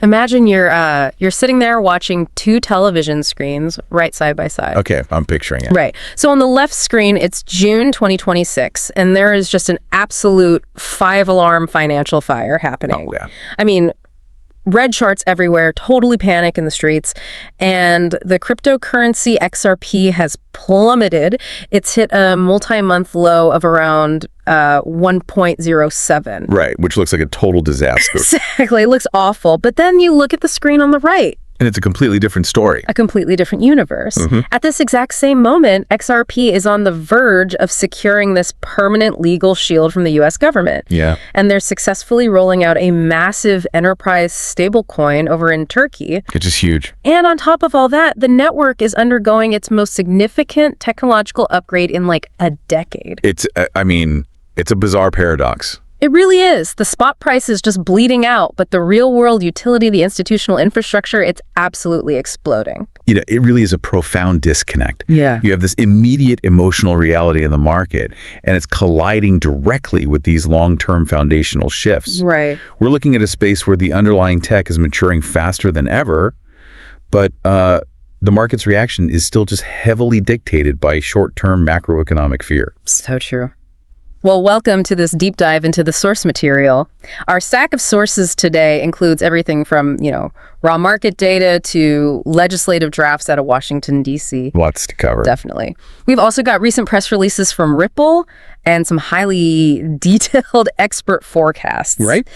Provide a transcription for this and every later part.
Imagine you're sitting there watching two television screens right side by side. Okay, I'm picturing it. Right. So on the left screen, it's June 2026, and there is just an absolute 5-alarm financial fire happening. Oh, yeah. I mean, red charts everywhere, totally panic in the streets, and the cryptocurrency XRP has plummeted. It's hit a multi-month low of around 1.07. Right, which looks like a total disaster. Exactly. It looks awful. But then you look at the screen on the right. And it's a completely different story. A completely different universe. At this exact same moment, XRP is on the verge of securing this permanent legal shield from the U.S. government. Yeah. And they're successfully rolling out a massive enterprise stablecoin over in Turkey. It's just huge. And on top of all that, the network is undergoing its most significant technological upgrade in like a decade. It's a bizarre paradox. It really is. The spot price is just bleeding out, but the real-world utility, the institutional infrastructure, it's absolutely exploding. You know, it really is a profound disconnect. Yeah. You have this immediate emotional reality in the market, and it's colliding directly with these long-term foundational shifts. Right. We're looking at a space where the underlying tech is maturing faster than ever, but the market's reaction is still just heavily dictated by short-term macroeconomic fear. So true. Well, welcome to this deep dive into the source material. Our stack of sources today includes everything from, raw market data to legislative drafts out of Washington, D.C. Lots to cover. Definitely. We've also got recent press releases from Ripple and some highly detailed expert forecasts. Right.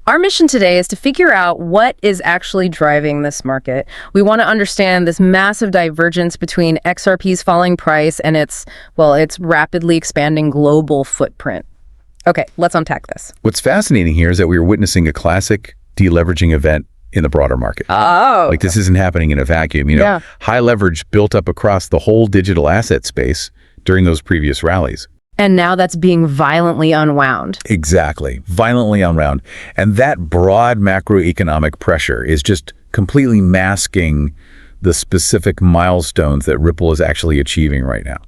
Our mission today is to figure out what is actually driving this market. We want to understand this massive divergence between XRP's falling price and its rapidly expanding global footprint. Okay, let's unpack this. What's fascinating here is that we are witnessing a classic deleveraging event in the broader market. Oh. Like, this isn't happening in a vacuum. High leverage built up across the whole digital asset space during those previous rallies. And now that's being violently unwound. Exactly. Violently unwound. And that broad macroeconomic pressure is just completely masking the specific milestones that Ripple is actually achieving right now.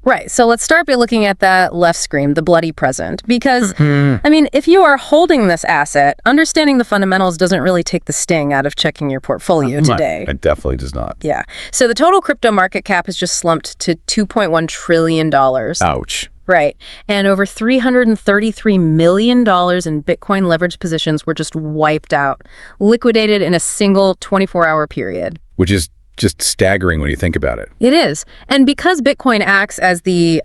Right. So let's start by looking at that left screen, the bloody present. Because, if you are holding this asset, understanding the fundamentals doesn't really take the sting out of checking your portfolio today. It definitely does not. Yeah. So the total crypto market cap has just slumped to $2.1 trillion. Ouch. Right. And over $333 million in Bitcoin leveraged positions were just wiped out, liquidated in a single 24-hour period. Which is just staggering when you think about it. It is. And because Bitcoin acts as the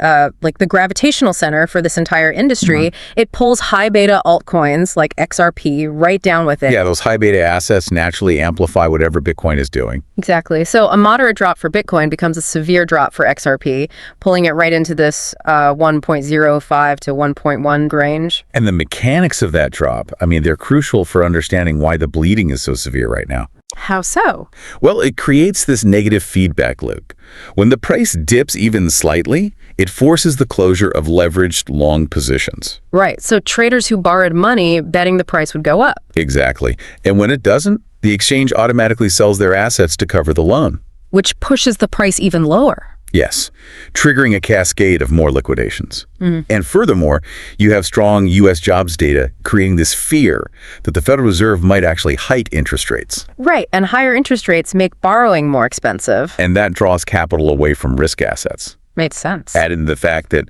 gravitational center for this entire industry, it pulls high beta altcoins like XRP right down with it. Yeah, those high beta assets naturally amplify whatever Bitcoin is doing. Exactly. So a moderate drop for Bitcoin becomes a severe drop for XRP, pulling it right into this 1.05 to 1.1 range. And the mechanics of that drop, they're crucial for understanding why the bleeding is so severe right now. How so? Well, it creates this negative feedback loop. When the price dips even slightly, it forces the closure of leveraged long positions. Right. So traders who borrowed money betting the price would go up. Exactly. And when it doesn't, the exchange automatically sells their assets to cover the loan. Which pushes the price even lower. Yes, triggering a cascade of more liquidations. And furthermore, you have strong U.S. jobs data creating this fear that the Federal Reserve might actually hike interest rates. Right, and higher interest rates make borrowing more expensive. And that draws capital away from risk assets. Makes sense. Add in the fact that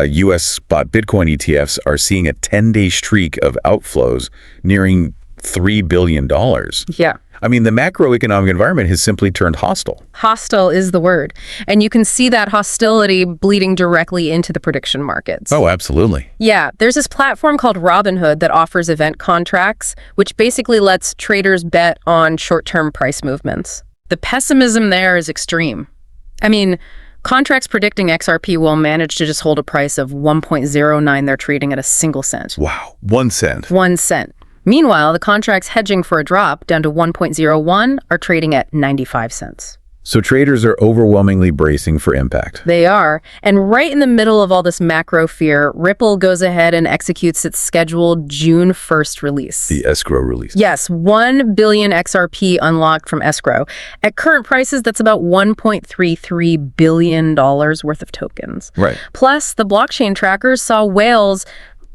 U.S. spot Bitcoin ETFs are seeing a 10-day streak of outflows nearing $3 billion. Yeah. The macroeconomic environment has simply turned hostile. Hostile is the word. And you can see that hostility bleeding directly into the prediction markets. Oh, absolutely. Yeah, there's this platform called Robinhood that offers event contracts, which basically lets traders bet on short-term price movements. The pessimism there is extreme. Contracts predicting XRP will manage to just hold a price of 1.09 they're trading at a single cent. Wow, 1 cent. 1 cent. Meanwhile, the contracts hedging for a drop down to 1.01 are trading at 95 cents. So traders are overwhelmingly bracing for impact. They are. And right in the middle of all this macro fear, Ripple goes ahead and executes its scheduled June 1st release. The escrow release. Yes, 1 billion XRP unlocked from escrow. At current prices, that's about $1.33 billion worth of tokens. Right. Plus, the blockchain trackers saw whales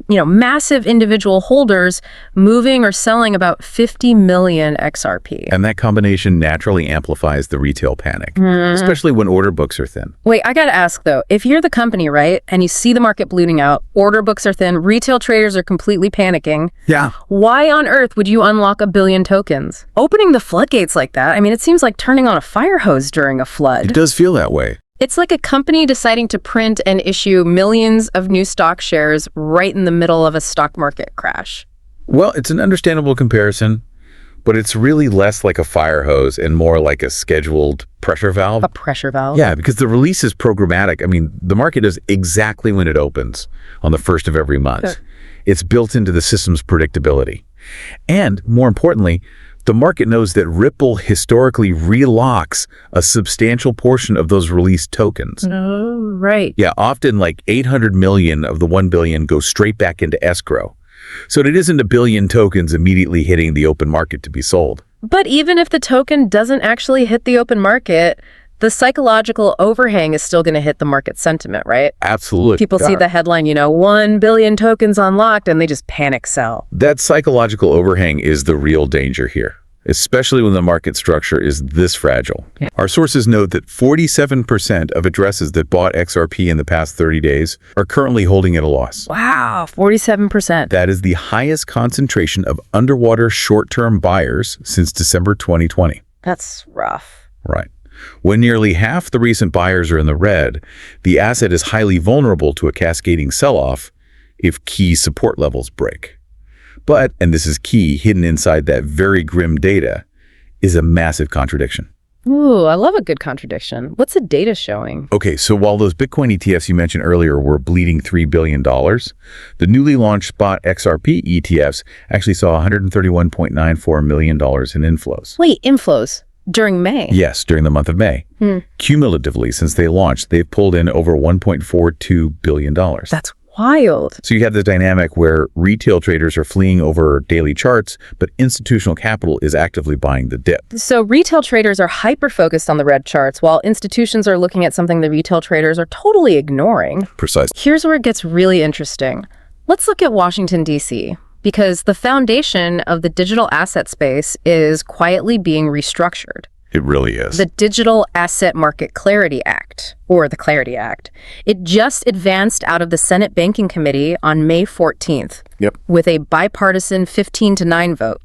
massive individual holders moving or selling about 50 million XRP. And that combination naturally amplifies the retail panic, especially when order books are thin. Wait, I gotta ask though, if you're the company, right, and you see the market ballooning out, order books are thin, retail traders are completely panicking. Yeah. Why on earth would you unlock 1 billion tokens? Opening the floodgates like that, it seems like turning on a fire hose during a flood. It does feel that way. It's like a company deciding to print and issue millions of new stock shares right in the middle of a stock market crash. Well, it's an understandable comparison, but it's really less like a fire hose and more like a scheduled pressure valve. A pressure valve? Yeah, because the release is programmatic. The market does exactly when it opens on the first of every month. Sure. It's built into the system's predictability. And more importantly, the market knows that Ripple historically relocks a substantial portion of those released tokens. Oh, right. Yeah, often like 800 million of the 1 billion go straight back into escrow. So it isn't 1 billion tokens immediately hitting the open market to be sold. But even if the token doesn't actually hit the open market, the psychological overhang is still going to hit the market sentiment, right? Absolutely. People see the headline, 1 billion tokens unlocked, and they just panic sell. That psychological overhang is the real danger here, especially when the market structure is this fragile. Yeah. Our sources note that 47% of addresses that bought XRP in the past 30 days are currently holding at a loss. Wow, 47%. That is the highest concentration of underwater short-term buyers since December 2020. That's rough. Right. When nearly half the recent buyers are in the red, the asset is highly vulnerable to a cascading sell-off if key support levels break. But, and this is key, hidden inside that very grim data, is a massive contradiction. Ooh, I love a good contradiction. What's the data showing? Okay, so while those Bitcoin ETFs you mentioned earlier were bleeding $3 billion, the newly launched spot XRP ETFs actually saw $131.94 million in inflows. Wait, inflows? During May? Yes, during the month of May. Cumulatively, since they launched, they've pulled in over $1.42 billion. That's wild. So you have the dynamic where retail traders are fleeing over daily charts, but institutional capital is actively buying the dip. So retail traders are hyper-focused on the red charts, while institutions are looking at something the retail traders are totally ignoring. Precisely. Here's where it gets really interesting. Let's look at Washington, D.C., because the foundation of the digital asset space is quietly being restructured. It really is. The Digital Asset Market Clarity Act, or the Clarity Act. It just advanced out of the Senate Banking Committee on May 14th. Yep. With a bipartisan 15-9 vote.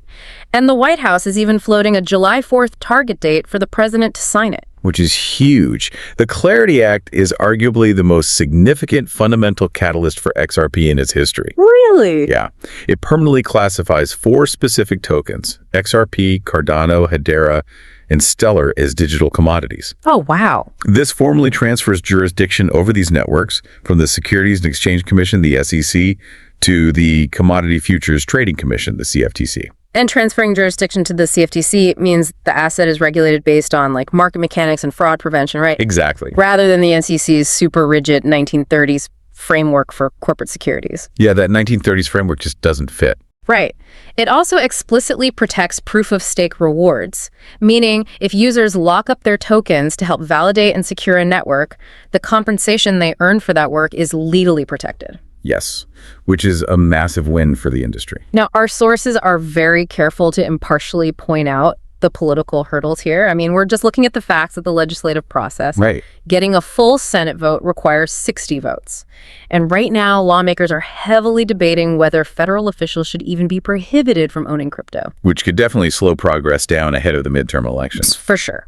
And the White House is even floating a July 4th target date for the president to sign it. Which is huge. The Clarity Act is arguably the most significant fundamental catalyst for XRP in its history. Really? Yeah. It permanently classifies 4 specific tokens, XRP, Cardano, Hedera, and Stellar, as digital commodities. Oh, wow. This formally transfers jurisdiction over these networks from the Securities and Exchange Commission, the SEC, to the Commodity Futures Trading Commission, the CFTC. And transferring jurisdiction to the CFTC means the asset is regulated based on market mechanics and fraud prevention, right? Exactly. Rather than the SEC's super rigid 1930s framework for corporate securities. Yeah, that 1930s framework just doesn't fit. Right. It also explicitly protects proof-of-stake rewards, meaning if users lock up their tokens to help validate and secure a network, the compensation they earn for that work is legally protected. Yes, which is a massive win for the industry. Now, our sources are very careful to impartially point out the political hurdles here. We're just looking at the facts of the legislative process. Right. Getting a full Senate vote requires 60 votes. And right now, lawmakers are heavily debating whether federal officials should even be prohibited from owning crypto. Which could definitely slow progress down ahead of the midterm elections. For sure.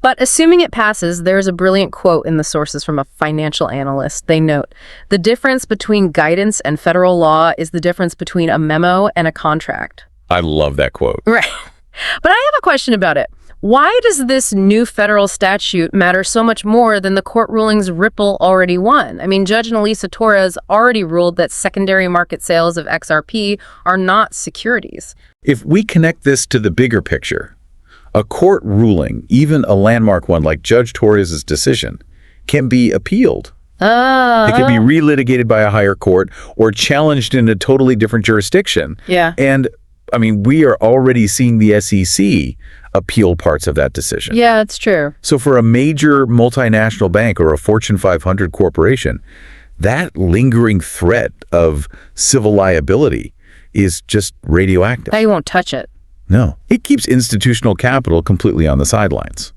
But assuming it passes, there's a brilliant quote in the sources from a financial analyst. They note, the difference between guidance and federal law is the difference between a memo and a contract. I love that quote. Right. But I have a question about it. Why does this new federal statute matter so much more than the court rulings Ripple already won? Judge Nelisa Torres already ruled that secondary market sales of XRP are not securities. If we connect this to the bigger picture, a court ruling, even a landmark one like Judge Torres' decision, can be appealed. It can be relitigated by a higher court or challenged in a totally different jurisdiction. Yeah. And we are already seeing the SEC appeal parts of that decision. Yeah, it's true. So for a major multinational bank or a Fortune 500 corporation, that lingering threat of civil liability is just radioactive. I won't touch it. No, it keeps institutional capital completely on the sidelines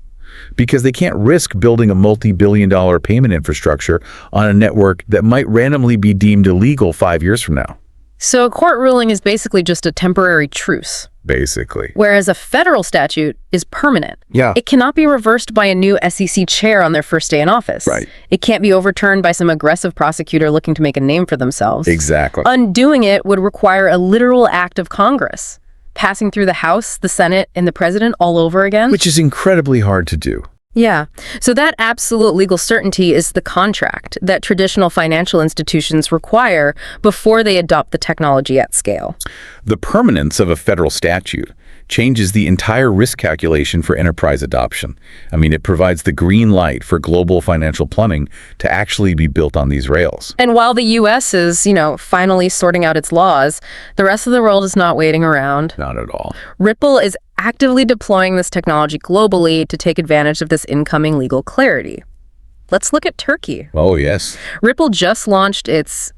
because they can't risk building a multi-billion-dollar payment infrastructure on a network that might randomly be deemed illegal 5 years from now. So a court ruling is basically just a temporary truce. Basically. Whereas a federal statute is permanent. Yeah. It cannot be reversed by a new SEC chair on their first day in office. Right. It can't be overturned by some aggressive prosecutor looking to make a name for themselves. Exactly. Undoing it would require a literal act of Congress, passing through the House, the Senate, and the President all over again. Which is incredibly hard to do. Yeah. So that absolute legal certainty is the contract that traditional financial institutions require before they adopt the technology at scale. The permanence of a federal statute changes the entire risk calculation for enterprise adoption. I mean, it provides the green light for global financial plumbing to actually be built on these rails. And while the U.S. is, finally sorting out its laws, the rest of the world is not waiting around. Not at all. Ripple is actively deploying this technology globally to take advantage of this incoming legal clarity. Let's look at Turkey. Oh, yes. Ripple just launched its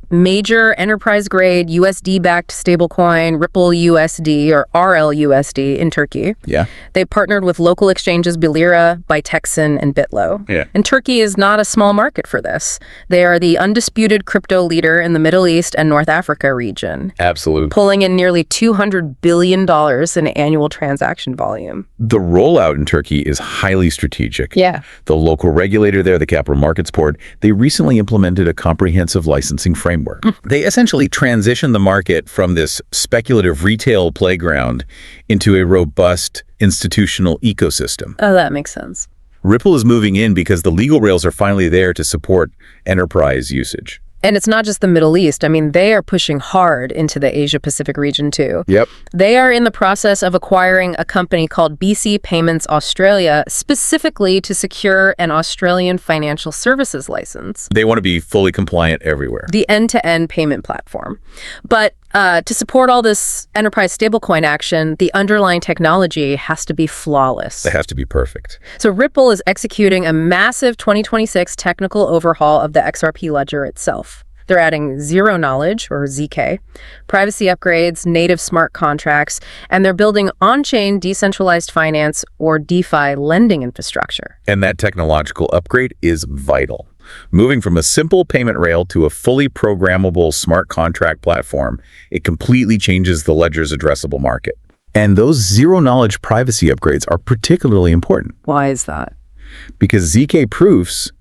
major enterprise-grade USD-backed stablecoin, Ripple USD or RLUSD in Turkey. Yeah. They partnered with local exchanges Bilira, Bitexen, and Bitlo. Yeah. And Turkey is not a small market for this. They are the undisputed crypto leader in the Middle East and North Africa region, Absolutely. pulling in nearly $200 billion in annual transaction volume. The rollout in Turkey is highly strategic. Yeah. The local regulator there, the Capital Markets Board, they recently implemented a comprehensive licensing framework. They essentially transitioned the market from this speculative retail playground into a robust institutional ecosystem. Oh, that makes sense. Ripple is moving in because the legal rails are finally there to support enterprise usage. And it's not just the Middle East. I mean, they are pushing hard into the Asia-Pacific region, too. Yep. They are in the process of acquiring a company called BC Payments Australia, specifically to secure an Australian financial services license. They want to be fully compliant everywhere. The end-to-end payment platform. But to support all this enterprise stablecoin action, the underlying technology has to be flawless. It has to be perfect. So Ripple is executing a massive 2026 technical overhaul of the XRP Ledger itself. They're adding zero knowledge, or ZK, privacy upgrades, native smart contracts, and they're building on-chain decentralized finance, or DeFi, lending infrastructure. And that technological upgrade is vital. Moving from a simple payment rail to a fully programmable smart contract platform, it completely changes the ledger's addressable market. And those zero-knowledge privacy upgrades are particularly important. Why is that? Because ZK proofs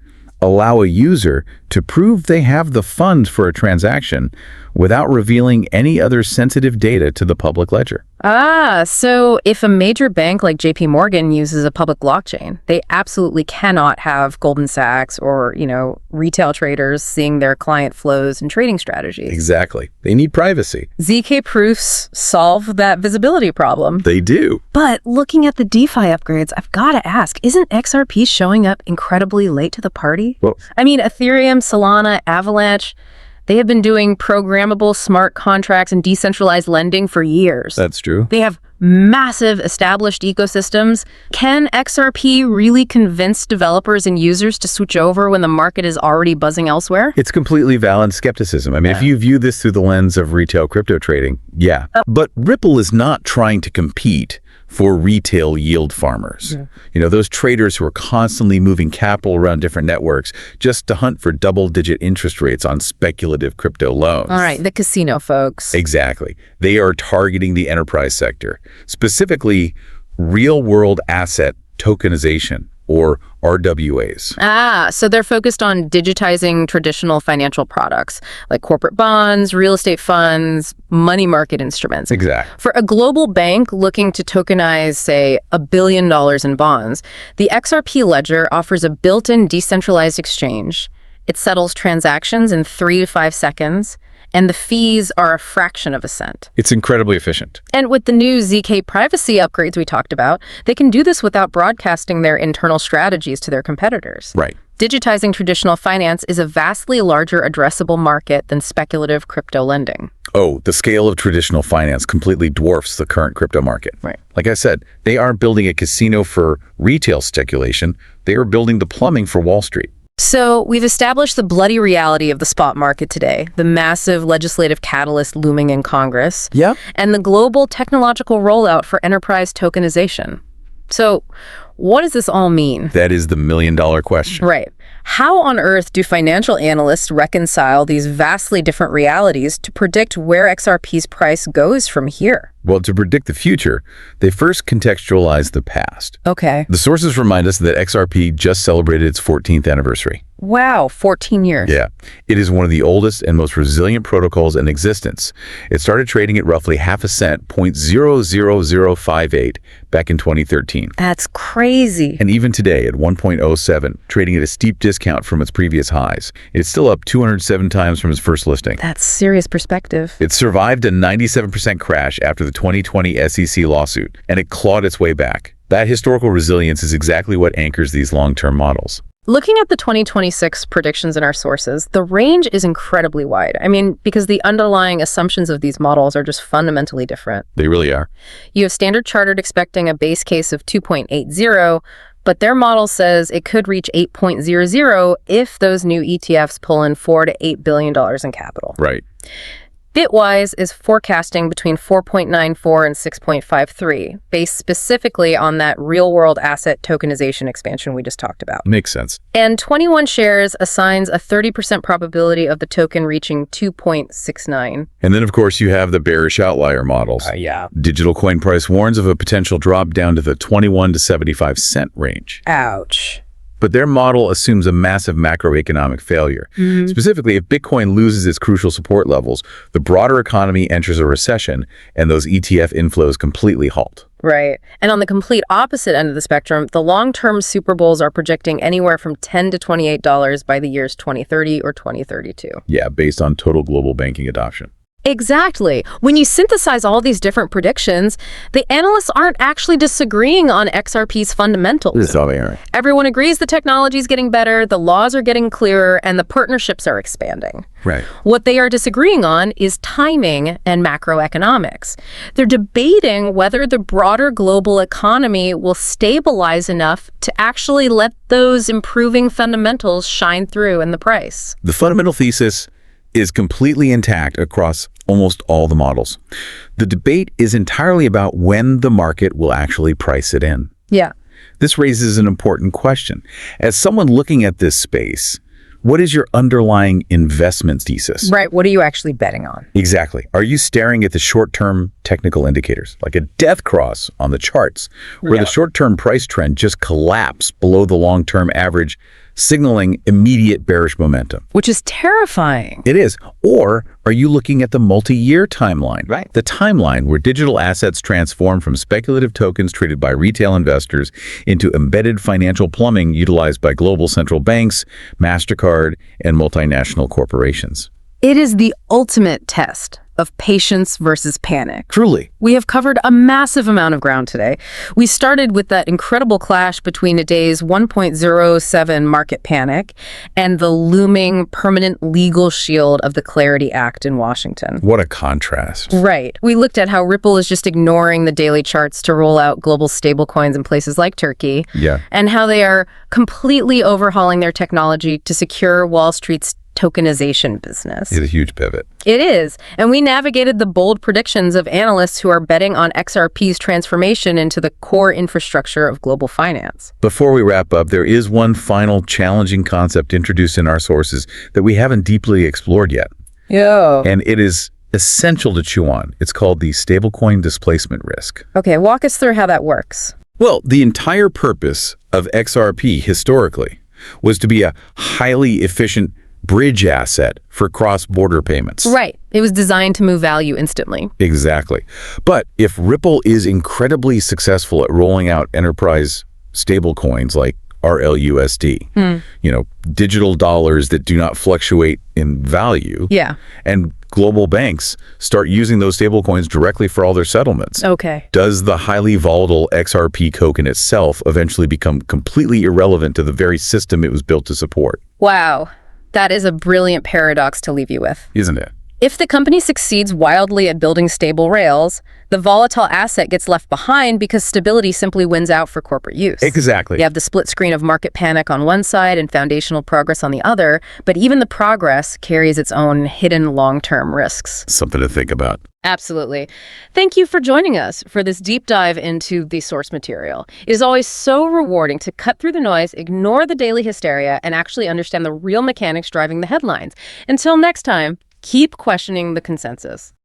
allow a user to prove they have the funds for a transaction without revealing any other sensitive data to the public ledger. So if a major bank like JP Morgan uses a public blockchain, they absolutely cannot have Goldman Sachs or, retail traders seeing their client flows and trading strategies. Exactly. They need privacy. ZK proofs solve that visibility problem. They do. But looking at the DeFi upgrades, I've got to ask, isn't XRP showing up incredibly late to the party? Well, I mean, Ethereum, Solana, Avalanche, they have been doing programmable smart contracts and decentralized lending for years. that's true. They have massive established ecosystems. Can XRP really convince developers and users to switch over when the market is already buzzing elsewhere? It's completely valid skepticism. I mean, if you view this through the lens of retail crypto trading, yeah. But Ripple is not trying to compete for retail yield farmers. Those traders who are constantly moving capital around different networks just to hunt for double-digit interest rates on speculative crypto loans. All right, the casino folks. Exactly. They are targeting the enterprise sector, specifically real-world asset tokenization, or RWAs. So they're focused on digitizing traditional financial products like corporate bonds, real estate funds, money market instruments. Exactly. For a global bank looking to tokenize, say, $1 billion in bonds, the XRP Ledger offers a built-in decentralized exchange. It settles transactions in 3 to 5 seconds, and the fees are a fraction of a cent. It's incredibly efficient. And with the new ZK privacy upgrades we talked about, they can do this without broadcasting their internal strategies to their competitors. Right. Digitizing traditional finance is a vastly larger addressable market than speculative crypto lending. Oh, the scale of traditional finance completely dwarfs the current crypto market. Right. Like I said, they aren't building a casino for retail speculation. They are building the plumbing for Wall Street. So we've established the bloody reality of the spot market today, the massive legislative catalyst looming in Congress, Yeah. and the global technological rollout for enterprise tokenization. So what does this all mean? That is the million-dollar question. Right. How on earth do financial analysts reconcile these vastly different realities to predict where XRP's price goes from here? Well, to predict the future, they first contextualize the past. Okay. The sources remind us that XRP just celebrated its 14th anniversary. Wow, 14 years. Yeah. It is one of the oldest and most resilient protocols in existence. It started trading at roughly half a cent, 0.00058, back in 2013. That's crazy. And even today, at 1.07, trading at a steep discount from its previous highs. It's still up 207 times from its first listing. That's serious perspective. It survived a 97% crash after the 2020 SEC lawsuit, and it clawed its way back. That historical resilience is exactly what anchors these long-term models. Looking at the 2026 predictions in our sources, the range is incredibly wide. I mean, because the underlying assumptions of these models are just fundamentally different. They really are. You have Standard Chartered expecting a base case of 2.80, but their model says it could reach 8.00 if those new ETFs pull in $4 to $8 billion in capital. Right. Bitwise is forecasting between 4.94 and 6.53, based specifically on that real-world asset tokenization expansion we just talked about. Makes sense. And 21 Shares assigns a 30% probability of the token reaching 2.69. And then, of course, you have the bearish outlier models. Yeah. Digital coin price warns of a potential drop down to the 21 to 75 cent range. Ouch. But their model assumes a massive macroeconomic failure. Specifically, if Bitcoin loses its crucial support levels, the broader economy enters a recession, and those ETF inflows completely halt. Right. And on the complete opposite end of the spectrum, the long-term Super Bowls are projecting anywhere from $10 to $28 by the years 2030 or 2032. Yeah, based on total global banking adoption. Exactly. When you synthesize all these different predictions, the analysts aren't actually disagreeing on XRP's fundamentals. Everyone agrees the technology is getting better, the laws are getting clearer, and the partnerships are expanding. Right. What they are disagreeing on is timing and macroeconomics. They're debating whether the broader global economy will stabilize enough to actually let those improving fundamentals shine through in the price. The fundamental thesis is completely intact across almost all the models. The debate is entirely about when the market will actually price it in. Yeah. This raises an important question. As someone looking at this space, what is your underlying investment thesis? Right. What are you actually betting on? Exactly. Are you staring at the short-term technical indicators, like a death cross on the charts, where the short-term price trend just collapsed below the long-term average, signaling immediate bearish momentum? Which is terrifying. It is. Or are you looking at the multi-year timeline? Right. The timeline where digital assets transform from speculative tokens traded by retail investors into embedded financial plumbing utilized by global central banks, MasterCard, and multinational corporations. It is the ultimate test of patience versus panic. Truly. We have covered a massive amount of ground today. We started with that incredible clash between a day's 1.07 market panic and the looming permanent legal shield of the Clarity Act in Washington. What a contrast. Right. We looked at how Ripple is just ignoring the daily charts to roll out global stablecoins in places like Turkey. Yeah. And how they are completely overhauling their technology to secure Wall Street's tokenization business. It's a huge pivot. It is. And we navigated the bold predictions of analysts who are betting on XRP's transformation into the core infrastructure of global finance. Before we wrap up, there is one final challenging concept introduced in our sources that we haven't deeply explored yet. Yeah. And it is essential to chew on. It's called the stablecoin displacement risk. Okay, walk us through how that works. Well, the entire purpose of XRP historically was to be a highly efficient bridge asset for cross-border payments. Right. It was designed to move value instantly. Exactly. But if Ripple is incredibly successful at rolling out enterprise stablecoins like RLUSD, digital dollars that do not fluctuate in value, and global banks start using those stablecoins directly for all their settlements. Okay. Does the highly volatile XRP token itself eventually become completely irrelevant to the very system it was built to support? Wow. That is a brilliant paradox to leave you with. Isn't it? If the company succeeds wildly at building stable rails, the volatile asset gets left behind because stability simply wins out for corporate use. Exactly. You have the split screen of market panic on one side and foundational progress on the other, but even the progress carries its own hidden long-term risks. Something to think about. Absolutely. Thank you for joining us for this deep dive into the source material. It is always so rewarding to cut through the noise, ignore the daily hysteria, and actually understand the real mechanics driving the headlines. Until next time, keep questioning the consensus.